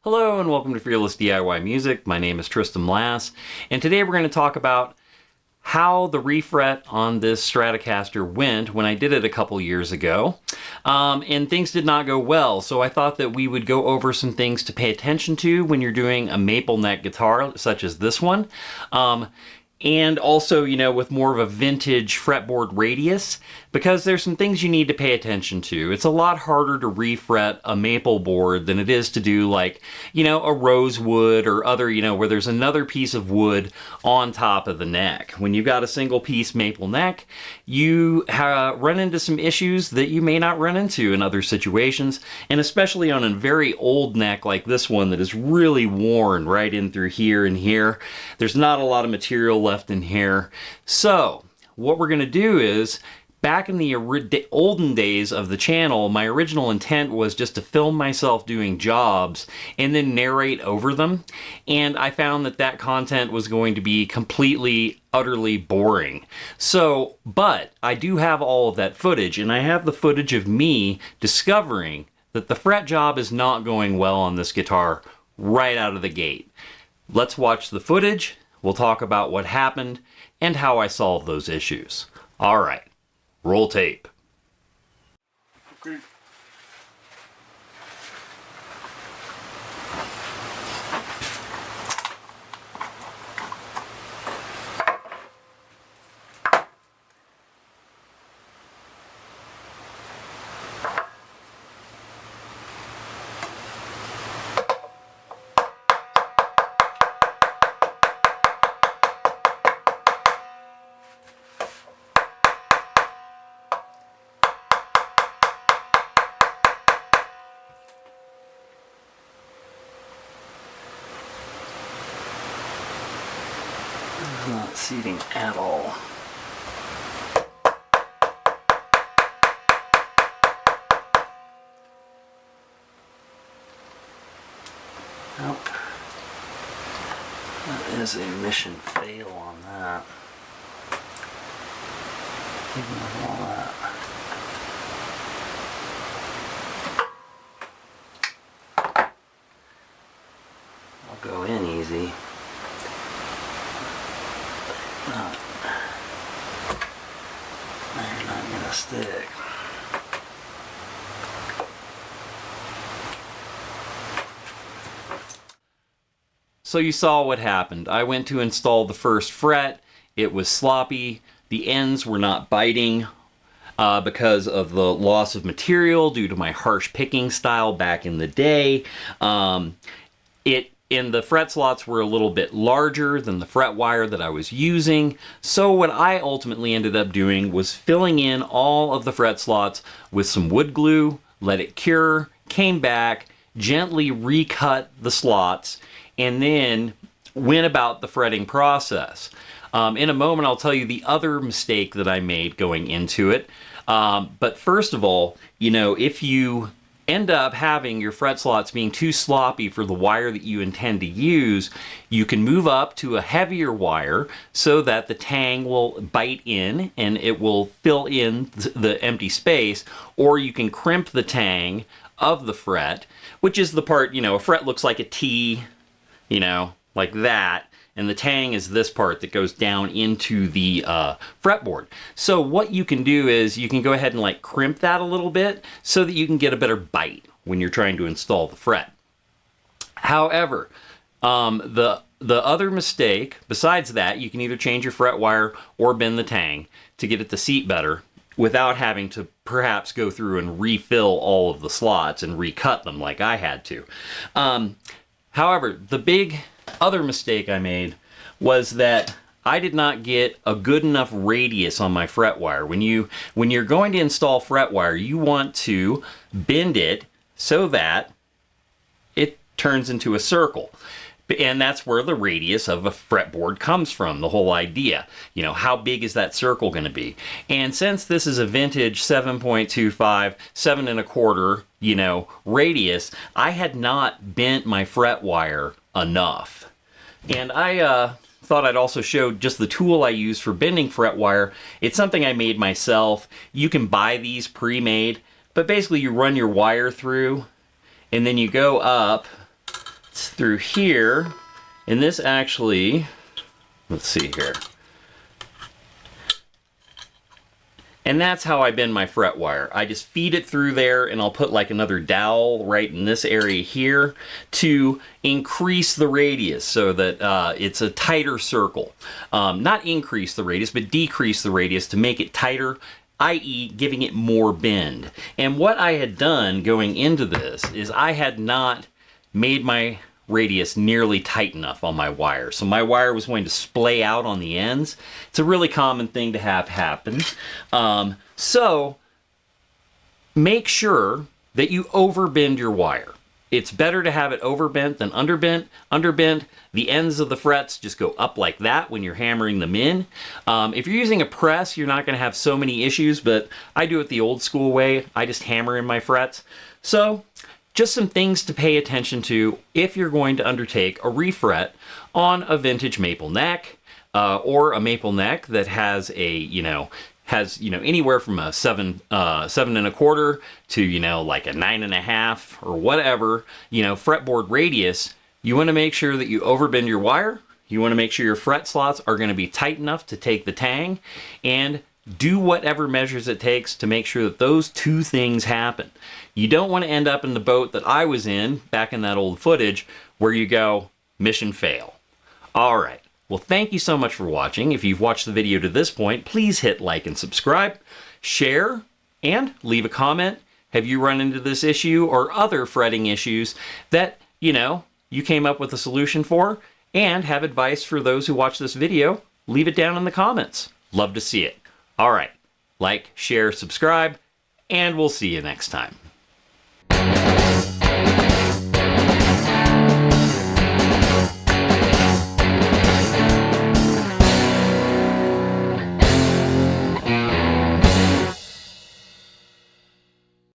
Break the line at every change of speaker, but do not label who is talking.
Hello and welcome to Fearless DIY Music. My name is Tristan Lass, and today we're going to talk about how the refret on this Stratocaster went when I did it a couple years ago. And things did not go well, so I thought that we would go over some things to pay attention to when you're doing a maple neck guitar such as this one. And also, with more of a vintage fretboard radius, because there's some things you need to pay attention to. It's a lot harder to refret a maple board than it is to do like, a rosewood or other, where there's another piece of wood on top of the neck. When you've got a single piece maple neck, you run into some issues that you may not run into in other situations, and especially on a very old neck like this one that is really worn right in through here and here. There's not a lot of material left in here. So what we're going to do is, back in the olden days of the channel, my original intent was just to film myself doing jobs and then narrate over them. And I found that that content was going to be completely, utterly boring. But I do have all of that footage, and I have the footage of me discovering that the fret job is not going well on this guitar right out of the gate. Let's watch the footage. We'll talk about what happened and how I solved those issues. All right. Roll tape.
Okay.
Not seating at all. Nope. That is a mission fail on that. Even with all that. I'll go in easy. They're not gonna stick. So you saw what happened. I went to install the first fret. It was sloppy. The ends were not biting because of the loss of material due to my harsh picking style back in the day. And the fret slots were a little bit larger than the fret wire that I was using. So what I ultimately ended up doing was filling in all of the fret slots with some wood glue, let it cure, came back, gently recut the slots, and then went about the fretting process. In a moment, I'll tell you the other mistake that I made going into it. But first of all, if you end up having your fret slots being too sloppy for the wire that you intend to use, you can move up to a heavier wire so that the tang will bite in and it will fill in the empty space, or you can crimp the tang of the fret, which is the part, a fret looks like a T, like that, and the tang is this part that goes down into the fretboard. So what you can do is you can go ahead and crimp that a little bit so that you can get a better bite when you're trying to install the fret. However, the other mistake, besides that, you can either change your fret wire or bend the tang to get it to seat better without having to perhaps go through and refill all of the slots and recut them like I had to. However, the big other mistake I made was that I did not get a good enough radius on my fret wire. When you're going to install fret wire, you want to bend it so that it turns into a circle. And that's where the radius of a fretboard comes from, the whole idea. How big is that circle going to be? And since this is a vintage 7.25, 7 1/4, radius, I had not bent my fret wire enough. And I thought I'd also show just the tool I use for bending fret wire. It's something I made myself. You can buy these pre-made, but basically you run your wire through and then you go up through here, and this actually, let's see here. And that's how I bend my fret wire. I just feed it through there, and I'll put like another dowel right in this area here to increase the radius so that it's a tighter circle. Not increase the radius, but decrease the radius to make it tighter, i.e. giving it more bend. And what I had done going into this is I had not made my radius nearly tight enough on my wire. So my wire was going to splay out on the ends. It's a really common thing to have happen. So make sure that you overbend your wire. It's better to have it overbent than underbent. Underbent, the ends of the frets just go up like that when you're hammering them in. If you're using a press, you're not going to have so many issues, but I do it the old school way. I just hammer in my frets. So just some things to pay attention to if you're going to undertake a refret on a vintage maple neck, or a maple neck that has a, anywhere from a 7 7.25 to, like a 9.5 or whatever, fretboard radius. You want to make sure that you overbend your wire. You want to make sure your fret slots are going to be tight enough to take the tang, and do whatever measures it takes to make sure that those two things happen. You don't want to end up in the boat that I was in back in that old footage where you go, mission fail. All right. Well, thank you so much for watching. If you've watched the video to this point, please hit like and subscribe, share, and leave a comment. Have you run into this issue or other fretting issues that, you came up with a solution for, and have advice for those who watch this video? Leave it down in the comments. Love to see it. All right. Like, share, subscribe, and we'll see you next time.